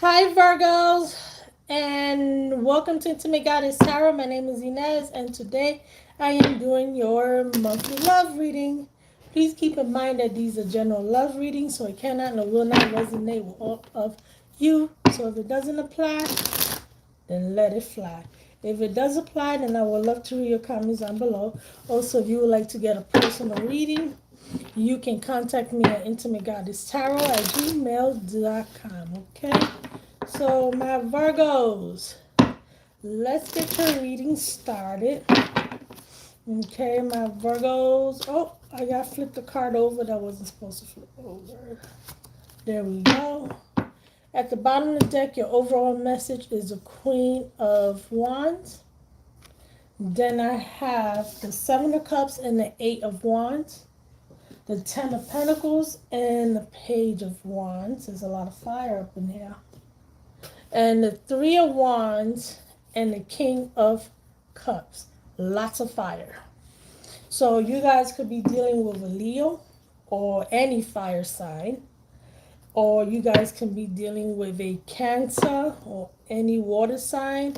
Hi, Virgos, and welcome to Intimate Goddess Tarot. My name is Inez, and today I am doing your monthly love reading. Please keep in mind that these are general love readings, so it cannot and will not resonate with all of you. So if it doesn't apply, then let it fly. If it does apply, then I would love to read your comments down below. Also, if you would like to get a personal reading, you can contact me at intimategoddesstarot@gmail.com. Okay? So, my Virgos, let's get your reading started. Okay, my Virgos. Oh, I got to flip the card over. That wasn't supposed to flip over. There we go. At the bottom of the deck, your overall message is the Queen of Wands. Then I have the Seven of Cups and the Eight of Wands. The Ten of Pentacles and the Page of Wands. There's a lot of fire up in here. And the Three of Wands and the King of Cups. Lots of fire. So you guys could be dealing with a Leo or any fire sign. Or you guys can be dealing with a Cancer or any water sign.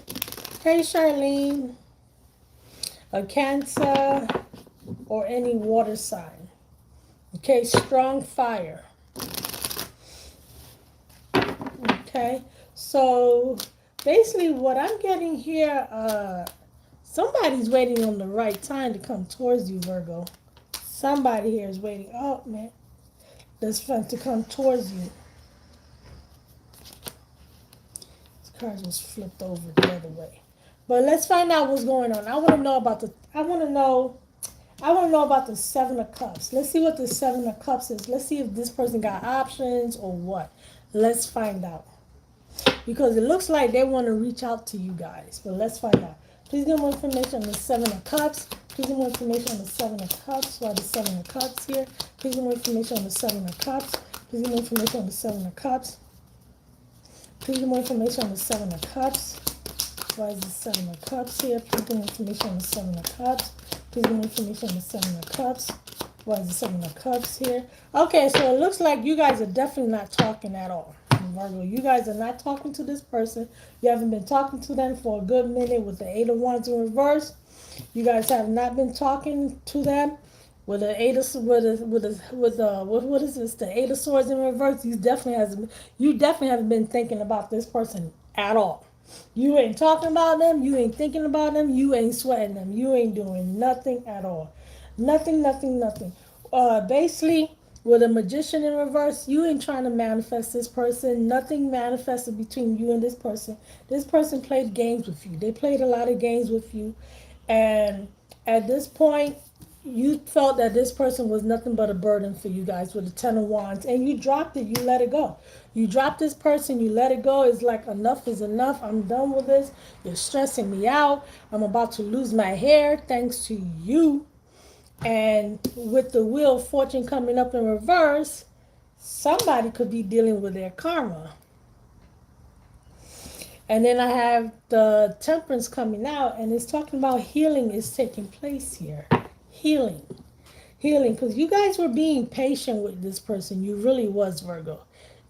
Hey, Charlene. A Cancer or any water sign. Okay, strong fire. Okay, so basically what I'm getting here, somebody's waiting on the right time to come towards you, Virgo. Somebody here is waiting. Oh, man. This friend to come towards you. This card was flipped over the other way. But let's find out what's going on. I want to know about the Seven of Cups. Let's see what the Seven of Cups is. Let's see if this person got options or what. Let's find out. Because it looks like they want to reach out to you guys. But let's find out. Please give more information on the Seven of Cups. Please give more information on the Seven of Cups. Why the Seven of Cups here? Please give more information on the Seven of Cups. Please give more information on the Seven of Cups. Please give more information on the Seven of Cups. Why is the Seven of Cups here? Please give more information on the Seven of Cups. Please give more information on the Seven of Cups. Why is the Seven of Cups here? Okay, so it looks like you guys are definitely not talking at all. Virgo, you guys are not talking to this person. You haven't been talking to them for a good minute with the Eight of Wands in reverse. You guys have not been talking to them with the Eight of what is this? The Eight of Swords in reverse. You definitely haven't been thinking about this person at all. You ain't talking about them. You ain't thinking about them. You ain't sweating them. You ain't doing nothing at all. Nothing, nothing, nothing. Basically, with a magician in reverse, you ain't trying to manifest this person. Nothing manifested between you and this person. This person played games with you. They played a lot of games with you. And at this point, you felt that this person was nothing but a burden for you guys with the Ten of Wands. And you dropped it. You let it go. You dropped this person. You let it go. It's like enough is enough. I'm done with this. You're stressing me out. I'm about to lose my hair thanks to you. And with the Wheel of Fortune coming up in reverse, somebody could be dealing with their karma. And then I have the Temperance coming out, and it's talking about healing is taking place here. Healing. Healing. Because you guys were being patient with this person. You really was, Virgo.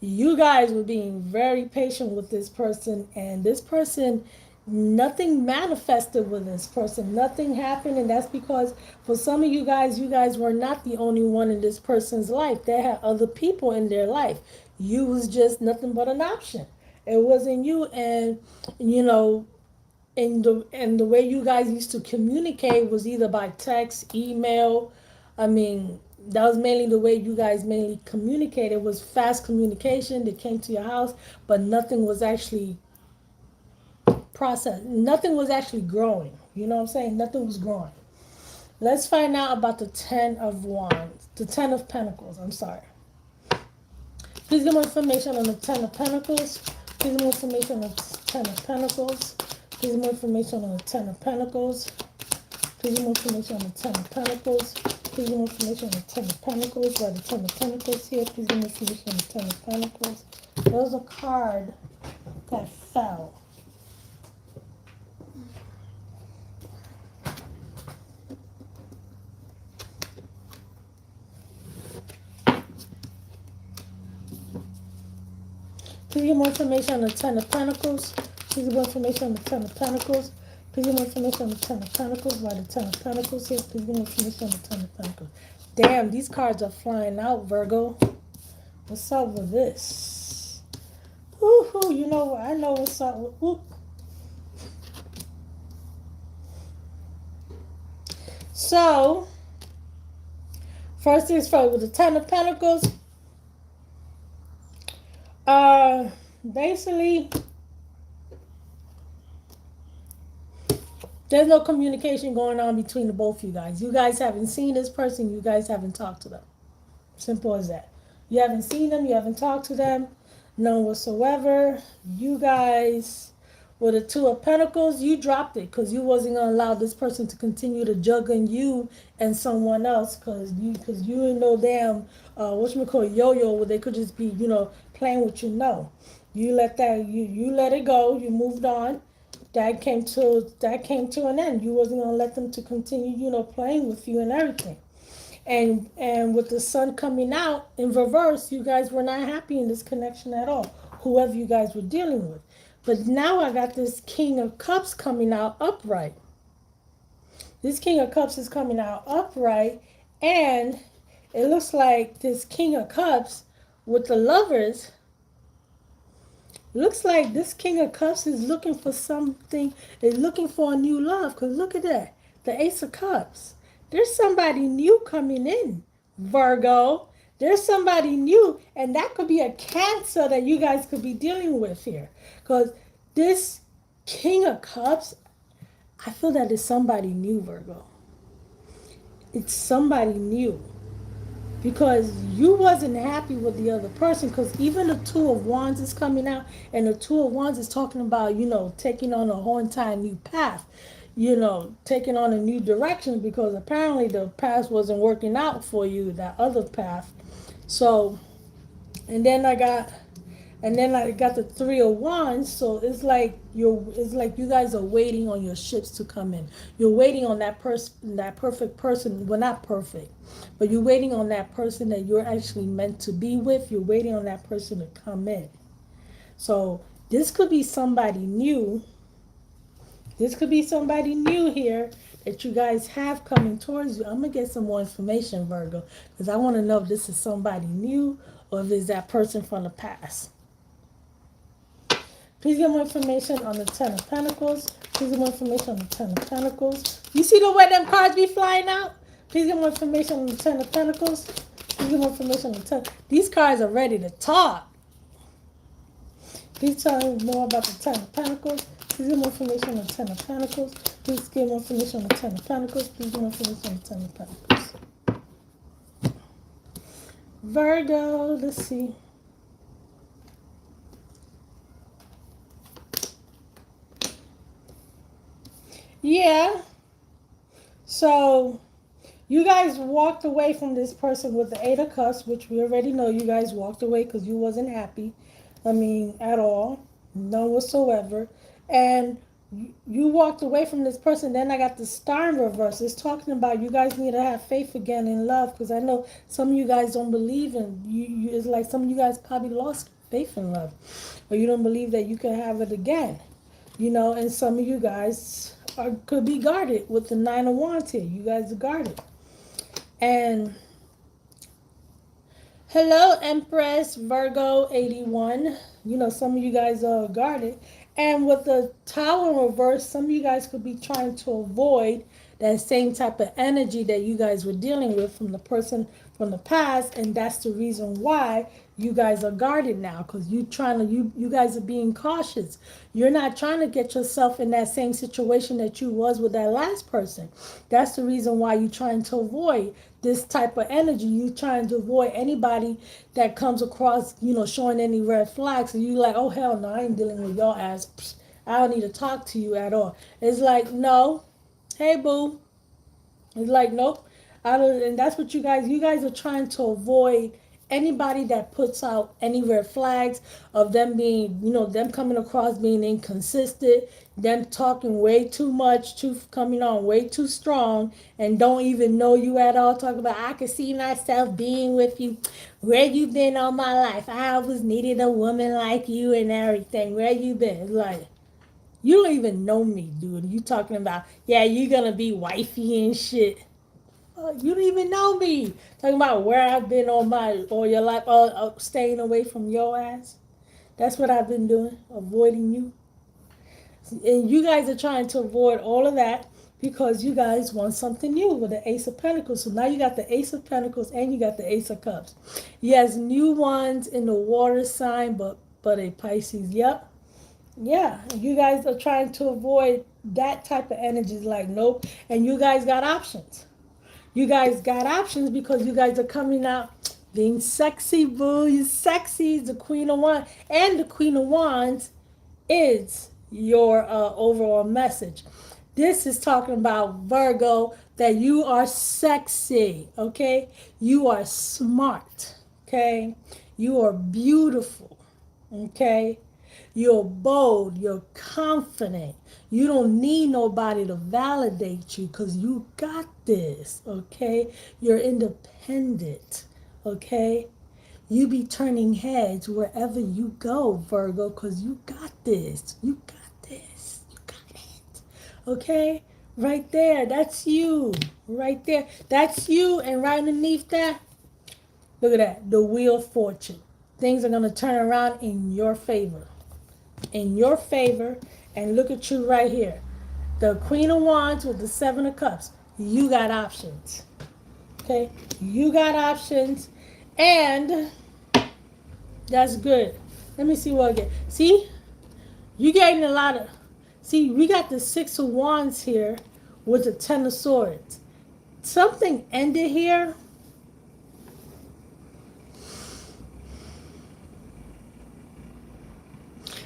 You guys were being very patient with this person, and this person, nothing manifested with this person. Nothing happened, and that's because for some of you guys were not the only one in this person's life. They had other people in their life. You was just nothing but an option. It wasn't you, and you know, and the way you guys used to communicate was either by text, email. I mean, that was mainly the way you guys mainly communicated, was fast communication. They came to your house, but nothing was actually processed. Nothing was actually growing. You know what I'm saying? Nothing was growing. Let's find out about the Ten of Wands, the Ten of Pentacles. I'm sorry. Please give more information on the Ten of Pentacles. Please give more information on the Ten of Pentacles. Please give more information on the Ten of Pentacles. Please give more information on the Ten of Pentacles. Please give more information on the Ten of Pentacles. Why the Ten of Pentacles here? Please give more information on the Ten of Pentacles. There was a card that fell. Please give more information on the Ten of Pentacles. Please give more information on the Ten of Pentacles. Please give more information on the Ten of Pentacles. Why the Ten of Pentacles here? Please give more information on the Ten of Pentacles. Damn, these cards are flying out, Virgo. What's up with this? Woohoo, you know what? I know what's up with... Woo. So, first things first, with the Ten of Pentacles, basically, there's no communication going on between the both of you guys. You guys haven't seen this person. You guys haven't talked to them. Simple as that. You haven't seen them. You haven't talked to them. None whatsoever. You guys, with the Two of Pentacles, you dropped it because you wasn't going to allow this person to continue to juggle you and someone else because you ain't no damn, whatchamacallit, yo-yo, where they could just be, playing with you. No. You let that, you let it go. You moved on. That came to an end. You wasn't gonna let them to continue, playing with you and everything. And with the sun coming out in reverse, you guys were not happy in this connection at all. Whoever you guys were dealing with. But now I got this King of Cups coming out upright. This King of Cups is coming out upright, and it looks like this King of Cups with the Lovers. Looks like this King of Cups is looking for something, is looking for a new love. Because look at that. The Ace of Cups. There's somebody new coming in, Virgo. There's somebody new. And that could be a Cancer that you guys could be dealing with here. Because this King of Cups, I feel that it's somebody new, Virgo. It's somebody new. Because you wasn't happy with the other person, because even the Two of Wands is coming out, and the Two of Wands is talking about, taking on a whole entire new path, taking on a new direction, because apparently the path wasn't working out for you, that other path. So, and then I got the Three of Wands. So it's like you guys are waiting on your ships to come in. You're waiting on that perfect person. Well, not perfect, but you're waiting on that person that you're actually meant to be with. You're waiting on that person to come in. So this could be somebody new. This could be somebody new here that you guys have coming towards you. I'm going to get some more information, Virgo, because I want to know if this is somebody new or if it's that person from the past. Please get more information on the Ten of Pentacles. Please get more information on the Ten of Pentacles. You see the way them cards be flying out? Please get more information on the Ten of Pentacles. Please get more information on the Ten. These cards are ready to talk. Please tell me more about the Ten of Pentacles. Please get more information on the Ten of Pentacles. Please get more information on the Ten of Pentacles. Please get more information on the Ten of Pentacles. Virgo, let's see. Yeah. So you guys walked away from this person with the Eight of Cups, which we already know you guys walked away because you wasn't happy. At all. None whatsoever. And you walked away from this person. Then I got the Star in reverse. It's talking about you guys need to have faith again in love, because I know some of you guys don't believe in you. It's like some of you guys probably lost faith in love, or you don't believe that you can have it again. And some of you guys could be guarded with the Nine of Wands here. You guys are guarded. And hello, Empress Virgo 81. Some of you guys are guarded. And with the Tower in reverse, some of you guys could be trying to avoid that same type of energy that you guys were dealing with from the person from the past. And that's the reason why you guys are guarded now, because you guys are being cautious. You're not trying to get yourself in that same situation that you was with that last person. That's the reason why you're trying to avoid this type of energy. You're trying to avoid anybody that comes across, showing any red flags. And you're like, oh, hell no, I ain't dealing with your ass. Psst, I don't need to talk to you at all. It's like, no. Hey, boo. It's like, nope. And that's what you guys are trying to avoid anybody that puts out any red flags of them being, them coming across being inconsistent, them talking way too much, coming on way too strong, and don't even know you at all. Talking about, I can see myself being with you. Where you been all my life? I always needed a woman like you and everything. Where you been? It's like, you don't even know me, dude. You talking about, yeah, you gonna be wifey and shit. You don't even know me. Talking about where I've been all your life, staying away from your ass. That's what I've been doing, avoiding you. And you guys are trying to avoid all of that because you guys want something new with the Ace of Pentacles. So now you got the Ace of Pentacles and you got the Ace of Cups. Yes, new ones in the water sign, but a Pisces. Yep. Yeah, you guys are trying to avoid that type of energy. Like, nope. And you guys got options. You guys got options because you guys are coming out being sexy, boo. You're sexy. The Queen of Wands. And the Queen of Wands is your overall message. This is talking about, Virgo, that you are sexy, okay? You are smart, okay? You are beautiful, okay? You're bold, you're confident. You don't need nobody to validate you because you got this, okay? You're independent, okay? You be turning heads wherever you go, Virgo, because you got this. You got this. You got it. Okay? Right there. That's you. Right there. That's you. And right underneath that, look at that. The Wheel of Fortune. Things are going to turn around in your favor. In your favor. And look at you right here. The Queen of Wands with the Seven of Cups. You got options. Okay? You got options. And that's good. Let me see what I get. See? You getting a lot of... See, we got the Six of Wands here with the Ten of Swords. Something ended here.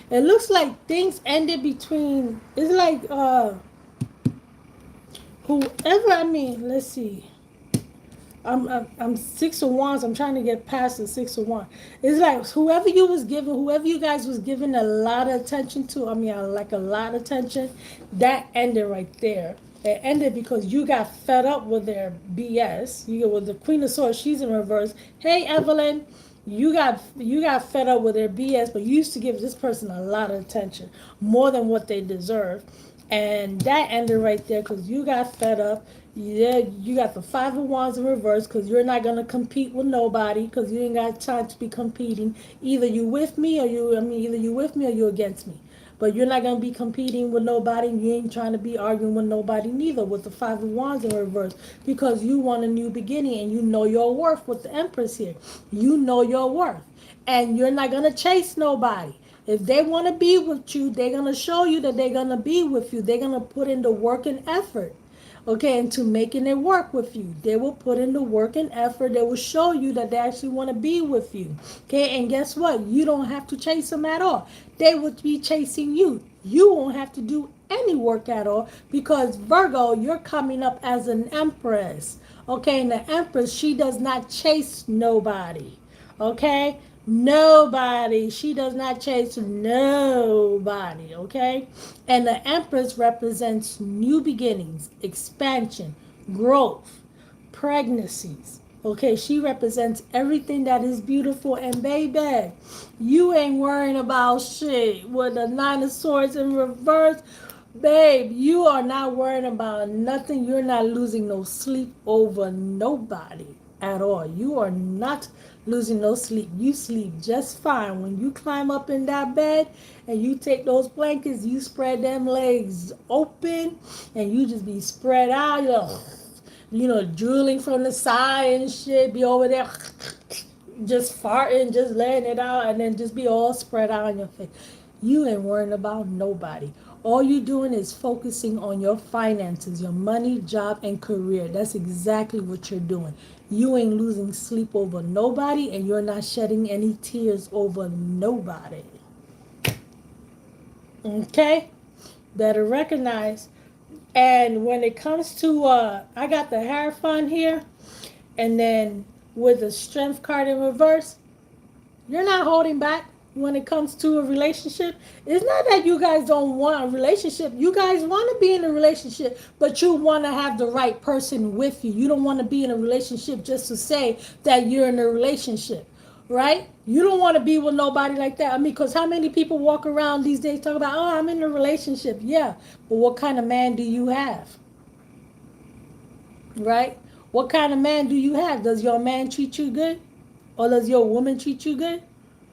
It looks like things ended between... It's like, whoever, let's see. I'm Six of Wands. I'm trying to get past the Six of Wands. It's like whoever you guys was giving a lot of attention to, like a lot of attention, that ended right there. It ended because you got fed up with their BS. You go with the Queen of Swords, she's in reverse. Hey, Evelyn, you got fed up with their BS, but you used to give this person a lot of attention, more than what they deserve. And that ended right there because you got fed up. Yeah, you got the Five of Wands in reverse because you're not going to compete with nobody because you ain't got time to be competing. Either you with me or either you with me or you against me. But you're not going to be competing with nobody. You ain't trying to be arguing with nobody neither with the Five of Wands in reverse because you want a new beginning and you know your worth with the Empress here. You know your worth. And you're not going to chase nobody. If they want to be with you, they're going to show you that they're going to be with you. They're going to put in the work and effort. Okay, and to making it work with you. They will put in the work and effort. They will show you that they actually want to be with you. Okay, and guess what? You don't have to chase them at all. They will be chasing you. You won't have to do any work at all because, Virgo, you're coming up as an empress. Okay, and the empress, she does not chase nobody. Okay? Nobody. She does not chase nobody, okay? And the Empress represents new beginnings, expansion, growth, pregnancies. Okay, she represents everything that is beautiful. And baby, you ain't worrying about shit. With the Nine of Swords in reverse, babe, you are not worrying about nothing. You're not losing no sleep over nobody at all. You are not losing no sleep. You sleep just fine. When you climb up in that bed and you take those blankets, you spread them legs open and you just be spread out. Drooling from the side and shit. Be over there just farting, just letting it out, and then just be all spread out on your face. You ain't worrying about nobody. All you doing is focusing on your finances, your money, job, and career. That's exactly what you're doing. You ain't losing sleep over nobody, and you're not shedding any tears over nobody. Okay? Better recognize. And when it comes to, I got the hair fund here, and then with the Strength card in reverse, you're not holding back when it comes to a relationship. It's not that you guys don't want a relationship. You guys want to be in a relationship, but you want to have the right person with you. You don't want to be in a relationship just to say that you're in a relationship, right? You don't want to be with nobody like that. I mean, because how many people walk around these days talk about, oh, I'm in a relationship. Yeah, but what kind of man do you have, right? What kind of man do you have? Does your man treat you good? Or does your woman treat you good?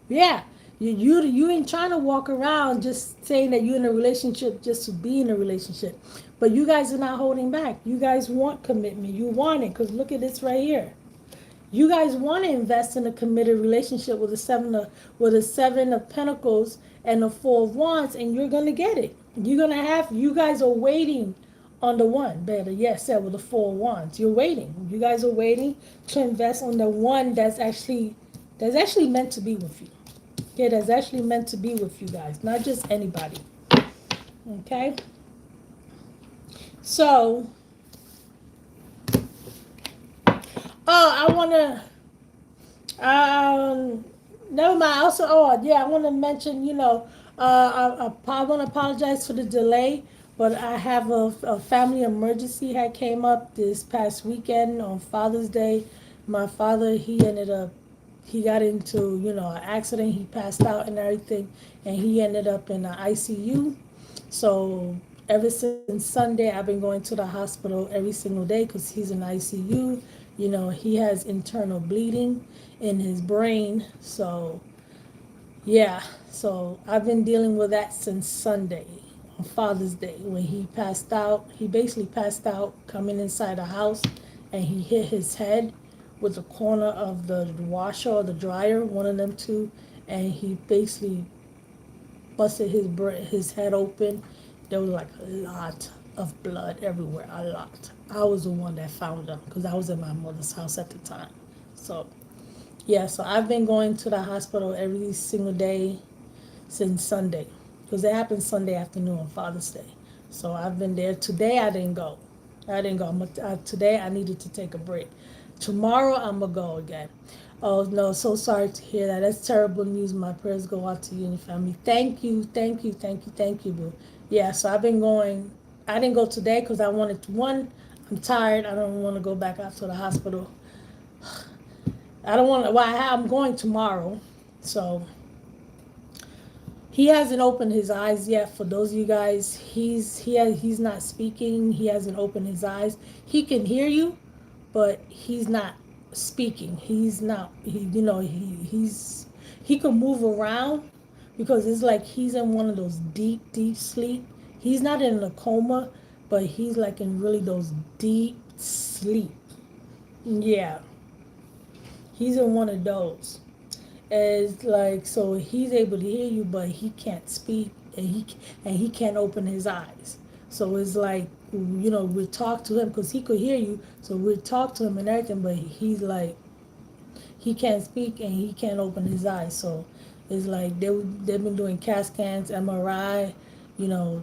Yeah, you ain't trying to walk around just saying that you're in a relationship just to be in a relationship. But you guys are not holding back. You guys want commitment. You want it because look at this right here. You guys want to invest in a committed relationship with a seven of pentacles and a four of wands, and you're gonna get it. You're gonna have. You guys are waiting on the one. Better yes, said with the four of wands. You're waiting. You guys are waiting to invest on the one that's actually meant to be with you. Okay, that's actually meant to be with you guys, not just anybody. Okay, so I wanna Um, never mind. Also, oh yeah, I want to mention. I want to apologize for the delay, but I have a family emergency that came up this past weekend on Father's Day. My father, he got into an accident. He passed out and everything, and he ended up in the ICU. So ever since Sunday, I've been going to the hospital every single day because he's in ICU. He has internal bleeding in his brain. So, yeah. So I've been dealing with that since Sunday, on Father's Day, when he passed out. He basically passed out coming inside the house, and he hit his head with the corner of the washer or the dryer, one of them two, and he basically busted his head open. There was like a lot of blood everywhere, a lot. I was the one that found him because I was in my mother's house at the time. So, yeah, so I've been going to the hospital every single day since Sunday because it happened Sunday afternoon on Father's Day. So I've been there. Today I didn't go. Today I needed to take a break. Tomorrow I'm going to go again. Oh no, so sorry to hear that. That's terrible news. My prayers go out to you and your family. Thank you, thank you, thank you, thank you, boo. Yeah, so I've been going. I didn't go today because I wanted to, one, I'm tired. I don't want to go back out to the hospital. I don't want to. Well, I'm going tomorrow, so he hasn't opened his eyes yet. For those of you guys, he's not speaking. He hasn't opened his eyes. He can hear you, but he's not speaking. He's not. He can move around because it's like he's in one of those deep sleep. He's not in a coma, but he's like in really those deep sleep. Yeah, he's in one of those. It's like so he's able to hear you, but he can't speak, and he can't open his eyes. So it's like we talk to him because he could hear you, so we talk to him and everything, but he's like he can't speak and he can't open his eyes. So it's like they've been doing CAT scans, MRI, you know.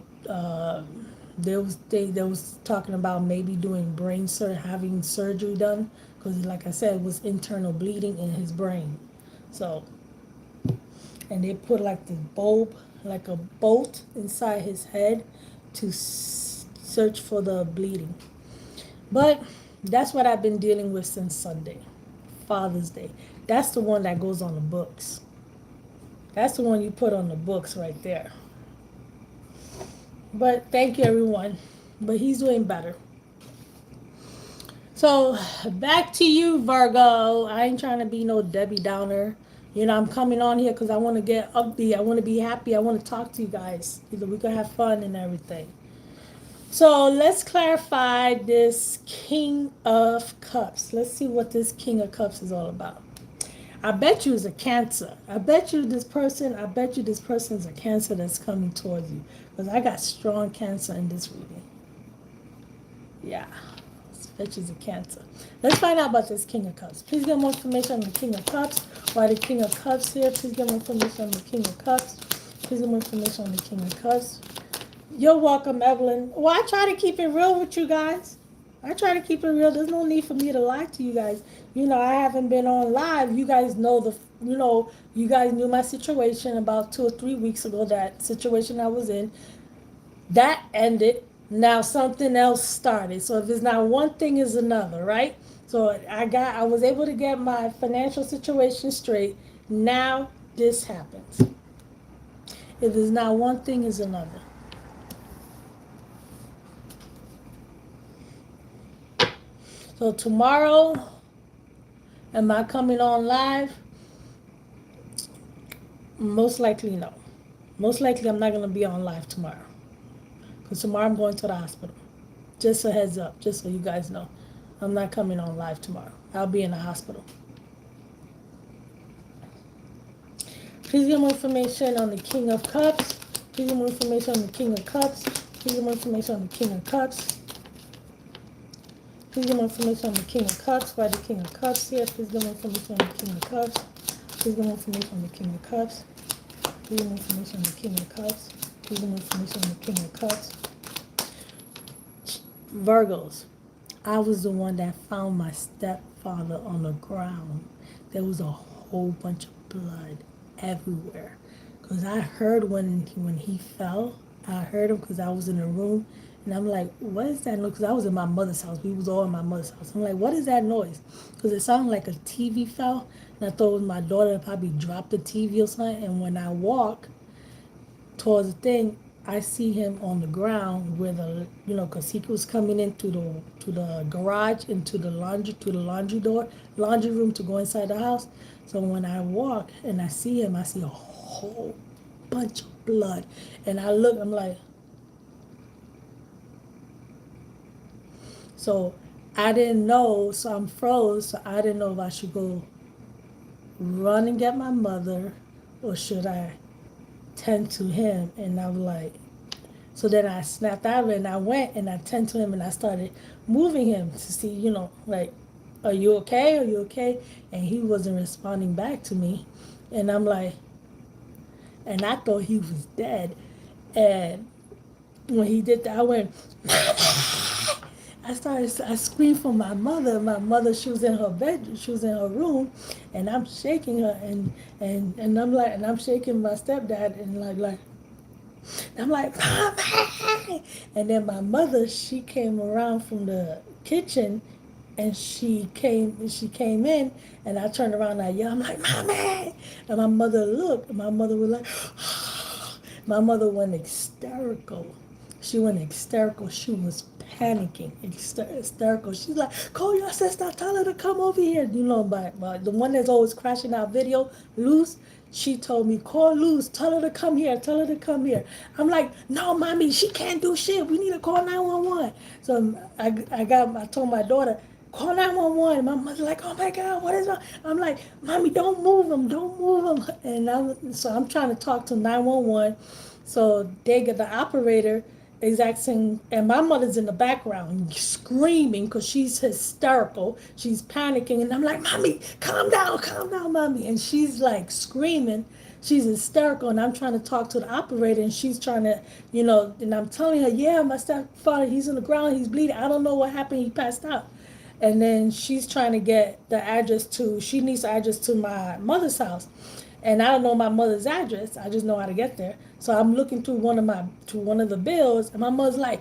They was talking about maybe doing having surgery done because, like I said, it was internal bleeding in his brain. So, and they put like this bulb, like a bolt inside his head to search for the bleeding. But that's what I've been dealing with since Sunday, Father's Day. That's the one that goes on the books. That's the one you put on the books right there. But thank you, everyone. But he's doing better. So back to you, Virgo. I ain't trying to be no Debbie Downer. I'm coming on here because I want to get upbeat. I want to be happy. I want to talk to you guys. We can have fun and everything. So let's clarify this King of Cups. Let's see what this King of Cups is all about. I bet you it's a Cancer. I bet you this person is a Cancer that's coming towards you. Because I got strong Cancer in this reading. Yeah. I bet you it's a Cancer. Let's find out about this King of Cups. Please get more information on the King of Cups. Why the King of Cups here? Please get more information on the King of Cups. Please get more information on the King of Cups. You're welcome, Evelyn. Well, I try to keep it real with you guys. I try to keep it real. There's no need for me to lie to you guys. I haven't been on live. You guys know you guys knew my situation about 2 or 3 weeks ago. That situation I was in, that ended. Now something else started. So if it's not one thing, is another, right? So I was able to get my financial situation straight. Now this happens. If it's not one thing, is another. So tomorrow, am I coming on live? Most likely no. Most likely I'm not gonna be on live tomorrow. Because tomorrow I'm going to the hospital. Just a heads up, just so you guys know. I'm not coming on live tomorrow. I'll be in the hospital. Please get more information on the King of Cups. Please get more information on the King of Cups. Please get more information on the King of Cups. Please get more information on the King of Cups. Why the King of Cups here? Please get more information on the King of Cups. Please get more information on the King of Cups. Please get more information on the King of Cups. Please get more information on the King of Cups. Virgos. I was the one that found my stepfather on the ground. There was a whole bunch of blood everywhere. Because I heard when he fell, I heard him because I was in the room. And I'm like, what is that noise? Because I was in my mother's house. We was all in my mother's house. I'm like, what is that noise? Because it sounded like a TV fell. And I thought it was my daughter that probably dropped the TV or something. And when I walk towards the thing, I see him on the ground where because he was coming into the garage, into the laundry door, laundry room to go inside the house. So when I walk and I see him, I see a whole bunch of blood. And I look, I'm like, so I didn't know, so I'm froze, so I didn't know if I should go run and get my mother or should I tend to him. And I was like, so then I snapped out of it and I went and I tend to him and I started moving him to see, like, are you okay? Are you okay? And he wasn't responding back to me. And I'm like, and I thought he was dead. And when he did that, I went, I screamed for my mother. My mother, she was in her bed, she was in her room, and I'm shaking her, and I'm like, and I'm shaking my stepdad, and like, I'm like, Mommy! And then my mother, she came around from the kitchen, and she came in, and I turned around and I yelled, I'm like, Mommy! And my mother looked, and my mother was like, my mother went hysterical. She went hysterical. She was panicking, hysterical. She's like, call your sister, tell her to come over here. But the one that's always crashing out video, Luz, she told me, call Luz, tell her to come here, tell her to come here. I'm like, no, Mommy, she can't do shit. We need to call 911. So I told my daughter, call 911. My mother's like, oh my God, what is wrong? I'm like, Mommy, don't move him, don't move him. And so I'm trying to talk to 911. So they get the operator exact same, and my mother's in the background screaming because she's hysterical. She's panicking, and I'm like, Mommy, calm down, Mommy. And she's like screaming. She's hysterical, and I'm trying to talk to the operator, and she's trying to, and I'm telling her, yeah, my stepfather, he's on the ground, he's bleeding. I don't know what happened, he passed out. And then she's trying to get she needs the address to my mother's house. And I don't know my mother's address. I just know how to get there. So I'm looking through one of the bills, and my mother's like,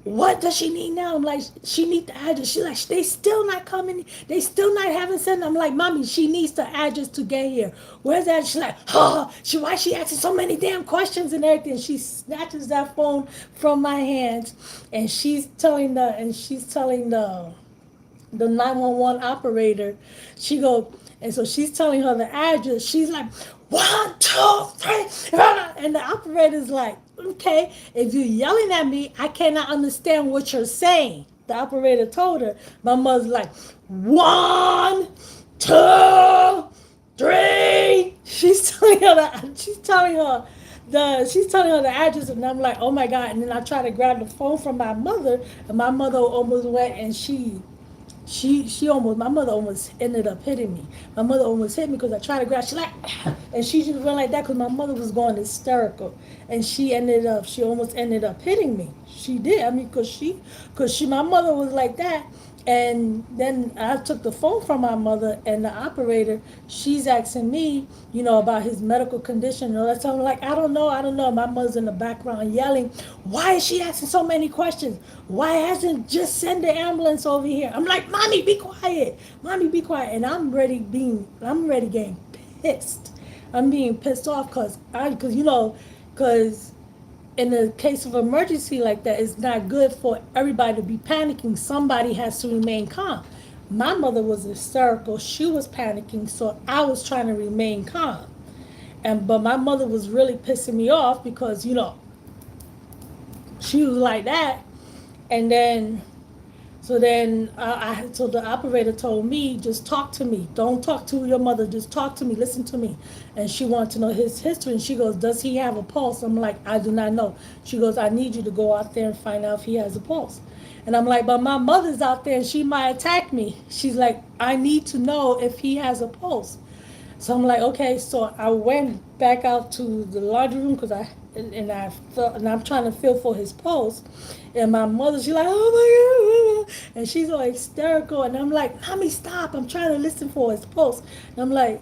"What does she need now?" I'm like, "She needs the address." She's like, "They still not coming. They still not having sent." I'm like, "Mommy, she needs the address to get here. Where's that?" She's like, "Oh, why she asking so many damn questions and everything?" She snatches that phone from my hands, and she's telling the 911 operator. She go, and so she's telling her the address. She's like, 1, 2, 3, and the operator's like, okay, if you're yelling at me, I cannot understand what you're saying. The operator told her. My mother's like, 1, 2, 3. She's telling her the address, and I'm like, oh my God. And then I try to grab the phone from my mother, and my mother almost went and she She almost, my mother almost ended up hitting me. My mother almost hit me because I tried to grab. She like, and she just went like that because my mother was going hysterical, and she almost ended up hitting me. She did. I mean, my mother was like that. And then I took the phone from my mother, and the operator, she's asking me, about his medical condition and all that stuff. I'm like, I don't know. My mother's in the background yelling, why is she asking so many questions? Why hasn't just send the ambulance over here? I'm like, mommy, be quiet. Mommy, be quiet. And I'm ready getting pissed. I'm being pissed off because in a case of emergency like that, it's not good for everybody to be panicking. Somebody has to remain calm. My mother was hysterical. She was panicking, so I was trying to remain calm. But my mother was really pissing me off because she was like that. And then so the operator told me, just talk to me. Don't talk to your mother. Just talk to me. Listen to me. And she wanted to know his history. And she goes, does he have a pulse? I'm like, I do not know. She goes, I need you to go out there and find out if he has a pulse. And I'm like, but my mother's out there and she might attack me. She's like, I need to know if he has a pulse. So I'm like, okay. So I went back out to the laundry room because I felt, and I'm trying to feel for his pulse. And my mother, she's like, oh my God. And she's all hysterical. And I'm like, mommy, stop. I'm trying to listen for his pulse. And I'm like,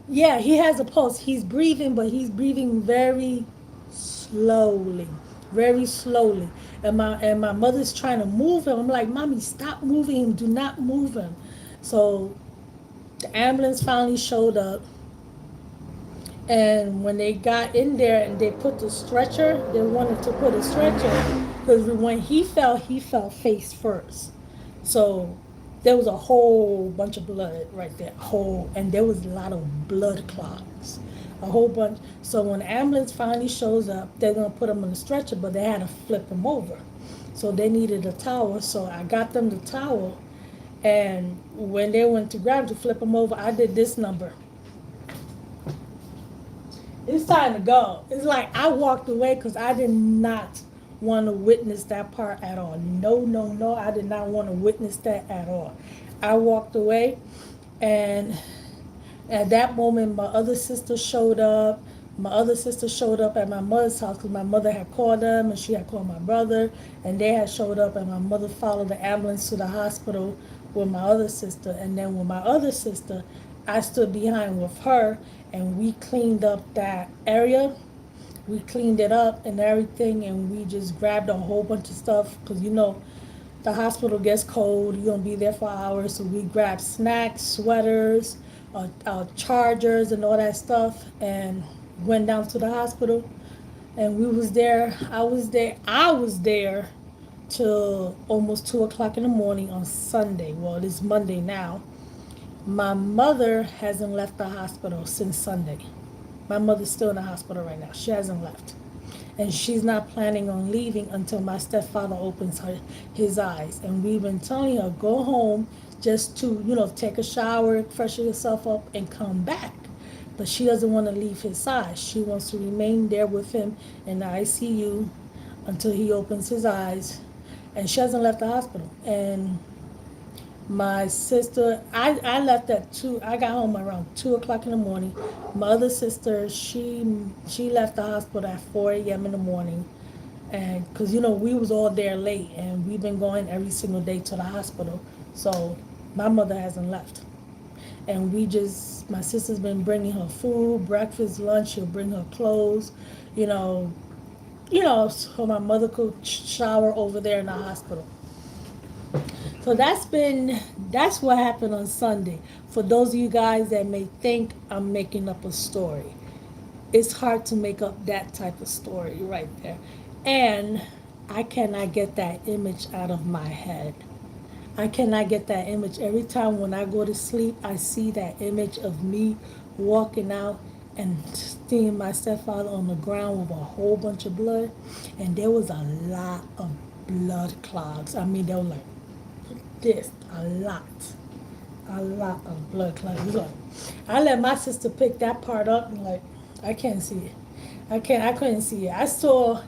yeah, he has a pulse. He's breathing, but he's breathing very slowly, very slowly. And my mother's trying to move him. I'm like, mommy, stop moving him. Do not move him. So the ambulance finally showed up. And when they got in there and they put the stretcher, they wanted to put a stretcher because when he fell face first. So there was a whole bunch of blood right there, and there was a lot of blood clots, a whole bunch. So when the ambulance finally shows up, they're gonna put him on the stretcher, but they had to flip him over. So they needed a towel, so I got them the towel, and when they went to grab to flip him over, I did this number. It's time to go. It's like I walked away because I did not want to witness that part at all. No, no, no, I did not want to witness that at all. I walked away, and at that moment, my other sister showed up. My other sister showed up at my mother's house because my mother had called them and she had called my brother, and they had showed up, and my mother followed the ambulance to the hospital with my other sister. And then with my other sister, I stood behind with her, and we cleaned up that area. We cleaned it up and everything, and we just grabbed a whole bunch of stuff because the hospital gets cold. You're gonna be there for hours, so we grabbed snacks, sweaters, chargers, and all that stuff, and went down to the hospital. And we was there. I was there till almost 2 o'clock in the morning on Sunday. Well, it's Monday now. My mother hasn't left the hospital since Sunday. My mother's still in the hospital right now. She hasn't left. And she's not planning on leaving until my stepfather opens his eyes. And we've been telling her, go home just to, take a shower, freshen yourself up, and come back. But she doesn't want to leave his side. She wants to remain there with him in the ICU until he opens his eyes. And she hasn't left the hospital. And my sister, I left at 2. I got home around 2 o'clock in the morning. My other sister, she left the hospital at 4 a.m. in the morning, and because we was all there late, and we've been going every single day to the hospital. So my mother hasn't left, and my sister's been bringing her food, breakfast, lunch. She'll bring her clothes, so my mother could shower over there in the hospital. So that's what happened on Sunday. For those of you guys that may think I'm making up a story, it's hard to make up that type of story right there. And I cannot get that image out of my head. I cannot get that image. Every time when I go to sleep, I see that image of me walking out and seeing my stepfather on the ground with a whole bunch of blood. And there was a lot of blood clots. I mean, they were like this, a lot of blood clots. Like, I let my sister pick that part up, and like, I can't see it. I couldn't see it. I saw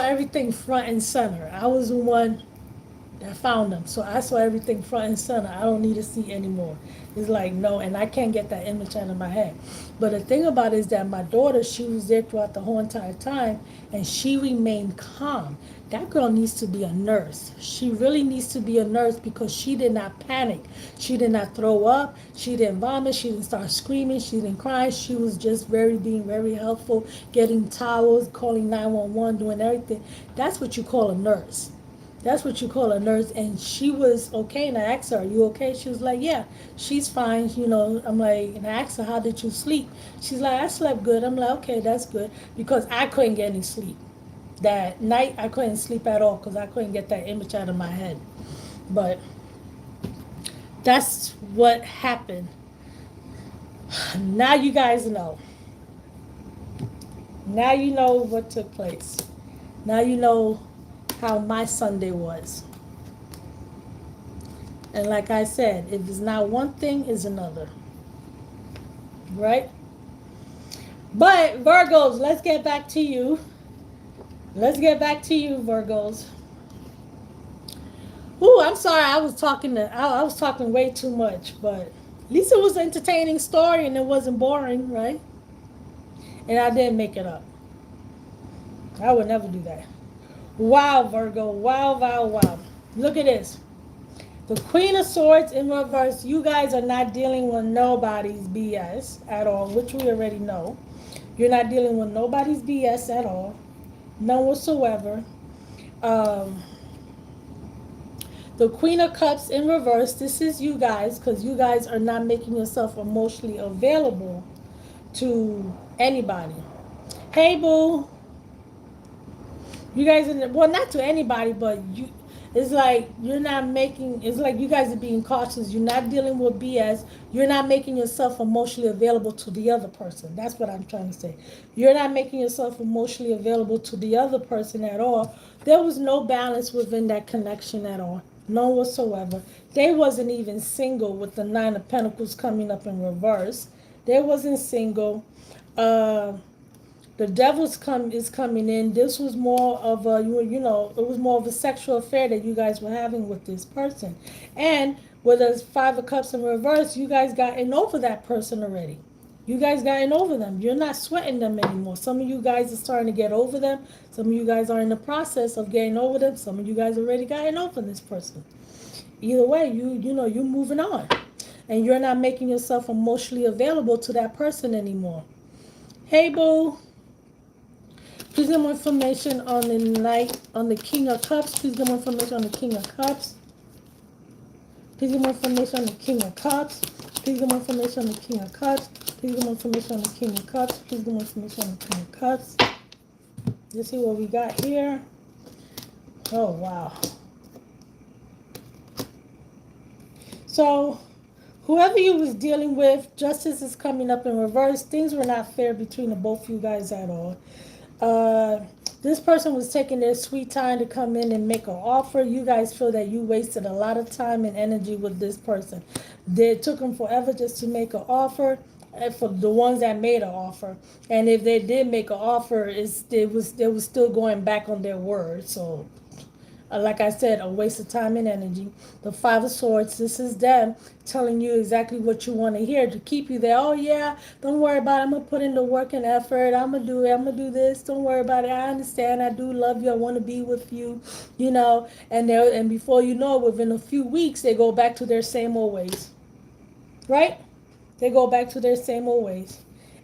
everything front and center. I was the one I found them. So I saw everything front and center. I don't need to see anymore. It's like, no, and I can't get that image out of my head. But the thing about it is that my daughter, she was there throughout the whole entire time, and she remained calm. That girl needs to be a nurse. She really needs to be a nurse because she did not panic. She did not throw up. She didn't vomit. She didn't start screaming. She didn't cry. She was just being very helpful, getting towels, calling 911, doing everything. That's what you call a nurse. That's what you call a nurse. And she was okay. And I asked her, are you okay? She was like, yeah, she's fine. You know, I'm like, and I asked her, how did you sleep? She's like, I slept good. I'm like, okay, that's good. Because I couldn't get any sleep. That night, I couldn't sleep at all because I couldn't get that image out of my head. But that's what happened. Now you guys know. Now you know what took place. Now you know how my Sunday was. And like I said, if it's not one thing, it's another. Right? But Virgos, let's get back to you. Let's get back to you, Virgos. Ooh, I'm sorry. I was talking way too much, but at least it was an entertaining story and it wasn't boring, right? And I didn't make it up. I would never do that. Wow, Virgo. Wow, wow, wow. Look at this. The Queen of Swords in reverse. You guys are not dealing with nobody's BS at all, which we already know. You're not dealing with nobody's BS at all. None whatsoever. Um, the Queen of Cups in reverse. This is you guys because you guys are not making yourself emotionally available to anybody. Hey, boo. You guys, well, not to anybody, but you. It's like you're not making. It's like you guys are being cautious. You're not dealing with BS. You're not making yourself emotionally available to the other person. That's what I'm trying to say. You're not making yourself emotionally available to the other person at all. There was no balance within that connection at all. None whatsoever. They wasn't even single with the Nine of Pentacles coming up in reverse. They wasn't single. Uh, the devil's come is coming in. This was more of a you know it was more of a sexual affair that you guys were having with this person, and with the Five of Cups in reverse, you guys gotten over that person already. You guys gotten over them. You're not sweating them anymore. Some of you guys are starting to get over them. Some of you guys are in the process of getting over them. Some of you guys already gotten over this person. Either way, you know you're moving on, and you're not making yourself emotionally available to that person anymore. Hey, boo. Please get more information on the King of Cups. Please get more information on the King of Cups. Please get more information on the King of Cups. Please get more information on the King of Cups. Please get more information on the King of Cups. Please get more information on the King of Cups. Let's see what we got here. Oh, wow. So, whoever you was dealing with, justice is coming up in reverse. Things were not fair between the both of you guys at all. This person was taking their sweet time to come in and make an offer. You guys feel that you wasted a lot of time and energy with this person. It took them forever just to make an offer. For the ones that made an offer, and if they did make an offer, they was still going back on their word. So like I said, a waste of time and energy. The Five of Swords, this is them telling you exactly what you want to hear to keep you there. Oh, yeah, don't worry about it. I'm going to put in the work and effort. I'm going to do it. I'm going to do this. Don't worry about it. I understand. I do love you. I want to be with you, you know. And before you know it, within a few weeks, they go back to their same old ways. Right? They go back to their same old ways.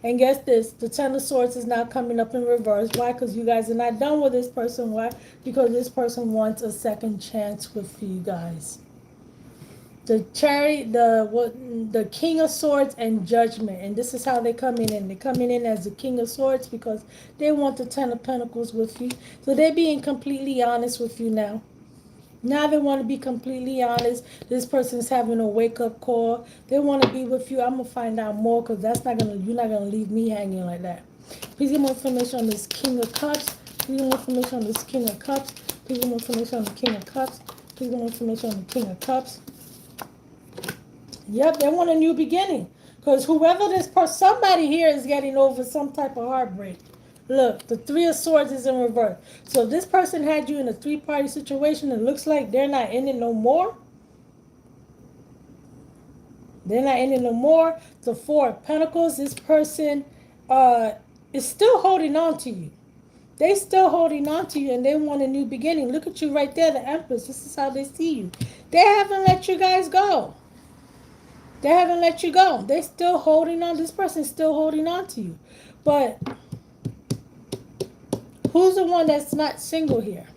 And guess this, the Ten of Swords is now coming up in reverse. Why? Because you guys are not done with this person. Why? Because this person wants a second chance with you guys. The King of Swords and Judgment. And this is how they're coming in. They're coming in as the King of Swords because they want the Ten of Pentacles with you. So they're being completely honest with you now. Now they want to be completely honest. This person's having a wake-up call. They want to be with you. I'm going to find out more because you're not going to leave me hanging like that. Please get more information on this King of Cups. Please get more information on this King of Cups. Please get more information on the King of Cups. Please get more information on the King of Cups. Yep, they want a new beginning. Because whoever this person, somebody here is getting over some type of heartbreak. Look, the Three of Swords is in reverse. So if this person had you in a three-party situation, it looks like they're not in it no more. They're not in it no more. The Four of Pentacles, this person is still holding on to you. They still holding on to you and they want a new beginning. Look at you right there, the Empress. This is how they see you. They haven't let you guys go. They haven't let you go. They're still holding on. This person's still holding on to you. But who's the one that's not single here?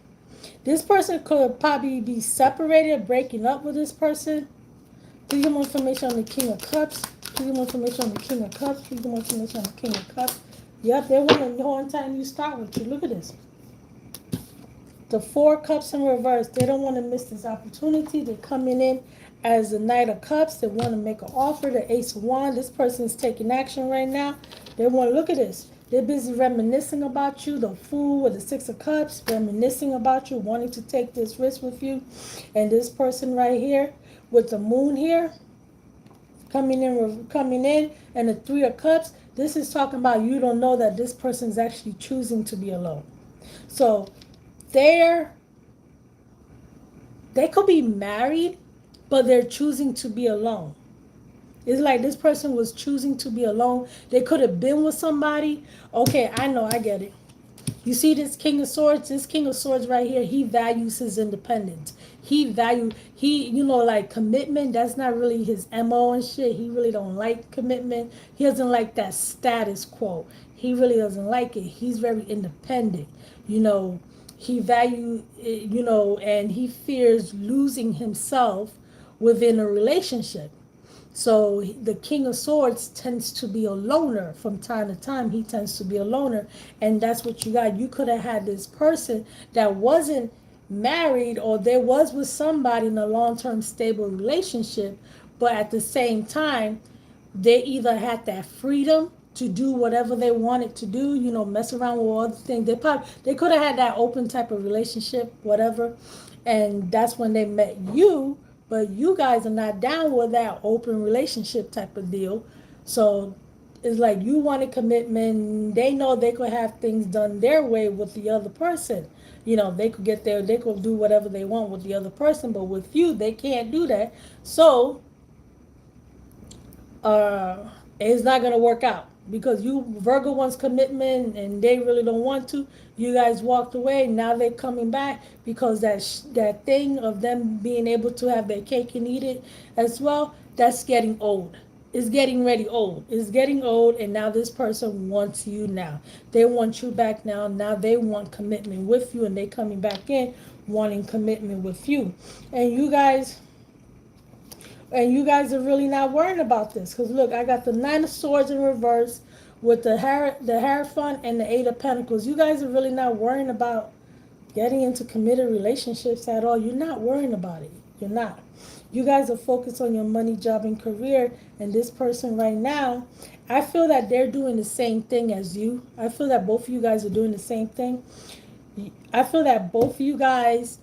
This person could probably be separated, breaking up with this person. Please get more information on the King of Cups. Please get more information on the King of Cups. Please get more information on the King of Cups. Yep, they want to know one time you start with you. Look at this. The Four Cups in reverse. They don't want to miss this opportunity. They're coming in as the Knight of Cups. They want to make an offer. The Ace of Wands. This person is taking action right now. They want to look at this. They're busy reminiscing about you. The Fool with the Six of Cups, reminiscing about you, wanting to take this risk with you. And this person right here with the Moon here, coming in, and the Three of Cups. This is talking about you don't know that this person is actually choosing to be alone. So they could be married, but they're choosing to be alone. It's like this person was choosing to be alone. They could have been with somebody. Okay, I know, I get it. You see this King of Swords? This King of Swords right here, he values his independence. Like commitment, that's not really his MO and shit. He really don't like commitment. He doesn't like that status quo. He really doesn't like it. He's very independent. He and he fears losing himself within a relationship. So the King of Swords tends to be a loner from time to time. He tends to be a loner. And that's what you got. You could have had this person that wasn't married or there was with somebody in a long-term stable relationship, but at the same time, they either had that freedom to do whatever they wanted to do, mess around with other things. They could have had that open type of relationship, whatever. And that's when they met you, but you guys are not down with that open relationship type of deal. So it's like you wanted commitment. They know they could have things done their way with the other person. They could they could do whatever they want with the other person, but with you, they can't do that. So it's not going to work out because Virgo wants commitment and they really don't want to. You guys walked away. Now they're coming back because that thing of them being able to have their cake and eat it as well, that's getting old. It's getting ready old. It's getting old, and now this person wants you now. They want you back now. Now they want commitment with you, and they coming back in wanting commitment with you. And you guys are really not worrying about this because look, I got the Nine of Swords in reverse with the Hierophant and the Eight of Pentacles. You guys are really not worrying about getting into committed relationships at all. You're not worrying about it. You're not. You guys are focused on your money, job, and career. And this person right now, I feel that they're doing the same thing as you. I feel that both of you guys are doing the same thing. I feel that both of you guys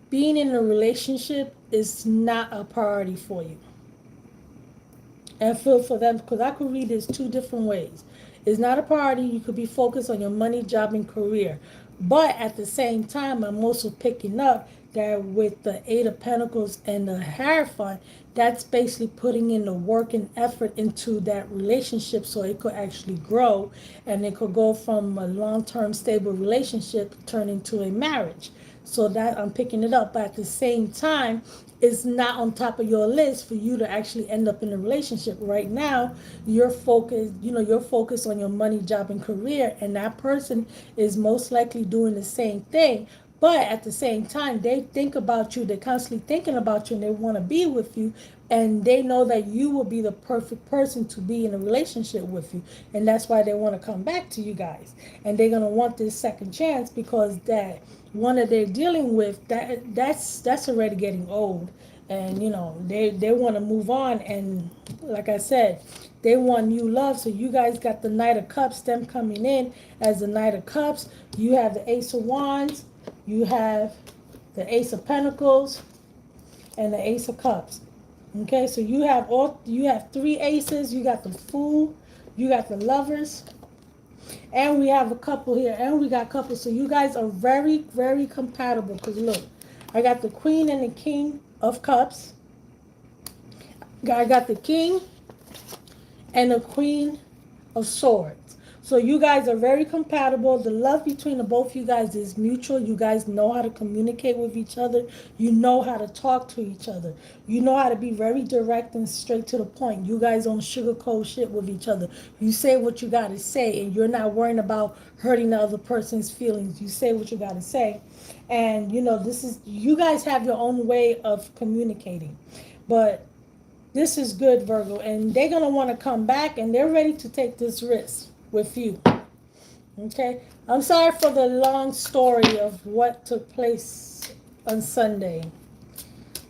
being in a relationship is not a priority for you. And feel for them, because I could read this two different ways. It's not a priority. You could be focused on your money, job, and career. But at the same time, I'm also picking up that with the Eight of Pentacles and the Hierophant, that's basically putting in the work and effort into that relationship so it could actually grow and it could go from a long-term stable relationship to turn into a marriage. So that I'm picking it up. But at the same time, it's not on top of your list for you to actually end up in a relationship. Right now, you're focused on your money, job, and career, and that person is most likely doing the same thing. But at the same time, they think about you, they're constantly thinking about you, and they want to be with you, and they know that you will be the perfect person to be in a relationship with you. And that's why they want to come back to you guys. And they're going to want this second chance because that one that they're dealing with, that's already getting old. And, they want to move on. And like I said, they want new love. So you guys got the Knight of Cups, them coming in as the Knight of Cups. You have the Ace of Wands. You have the Ace of Pentacles and the Ace of Cups. Okay, so you have three aces. You got the Fool, you got the Lovers, And we have a couple here, and we got couples. So you guys are very, very compatible. Because look, I got the Queen and the King of Cups. I got the King and the Queen of Swords. So you guys are very compatible. The love between the both of you guys is mutual. You guys know how to communicate with each other. You know how to talk to each other. You know how to be very direct and straight to the point. You guys don't sugarcoat shit with each other. You say what you gotta say, and you're not worrying about hurting the other person's feelings. You say what you gotta say, and you know this is, you guys have your own way of communicating, but this is good, Virgo, and they're gonna want to come back, and they're ready to take this risk with you. Okay, I'm sorry for the long story of what took place on Sunday,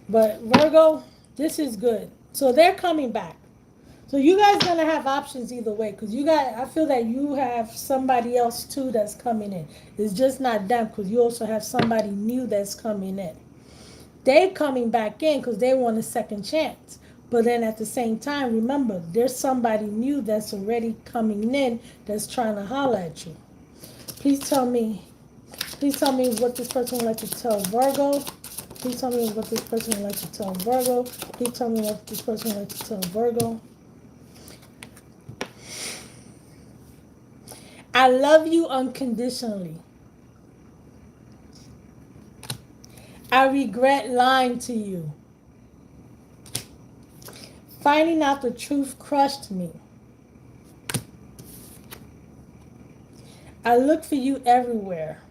but Virgo, this is good. So they're coming back. So you guys gonna have options either way, because you got, I feel that you have somebody else too that's coming in. It's just not them, because you also have somebody new that's coming in. They coming back in because they want a second chance. But then at the same time, remember, there's somebody new that's already coming in that's trying to holler at you. Please tell me. Please tell me what this person would like to tell Virgo. Please tell me what this person would like to tell Virgo. Please tell me what this person would like to tell Virgo. I love you unconditionally. I regret lying to you. Finding out the truth crushed me. I look for you everywhere.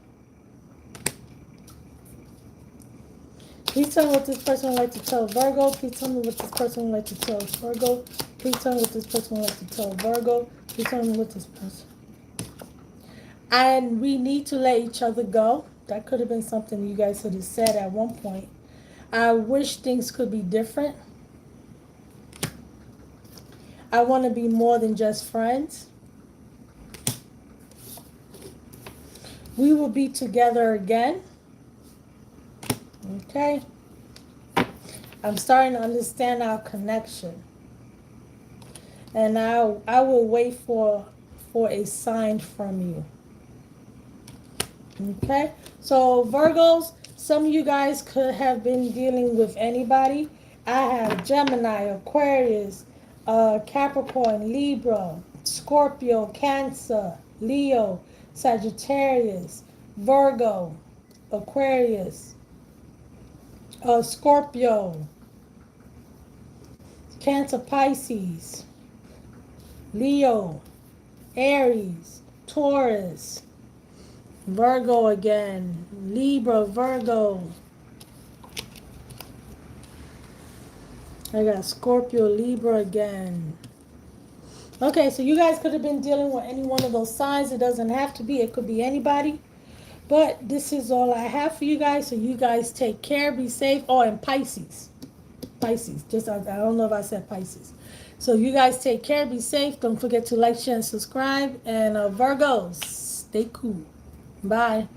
Please tell me what this person would like to tell Virgo. Please tell me what this person would like to tell Virgo. Please tell me what this person would like to tell Virgo. Please tell me what this person. And we need to let each other go. That could have been something you guys could have said at one point. I wish things could be different. I want to be more than just friends. We will be together again. Okay. I'm starting to understand our connection. And I will wait for a sign from you. Okay. So Virgos, some of you guys could have been dealing with anybody. I have Gemini, Aquarius, Capricorn, Libra, Scorpio, Cancer, Leo, Sagittarius, Virgo, Aquarius, Scorpio, Cancer, Pisces, Leo, Aries, Taurus, Virgo again, Libra, Virgo. I got Scorpio, Libra again. Okay, so you guys could have been dealing with any one of those signs. It doesn't have to be. It could be anybody. But this is all I have for you guys. So you guys take care. Be safe. Oh, and Pisces. Pisces. Just, I don't know if I said Pisces. So you guys take care. Be safe. Don't forget to like, share, and subscribe. And Virgos, stay cool. Bye.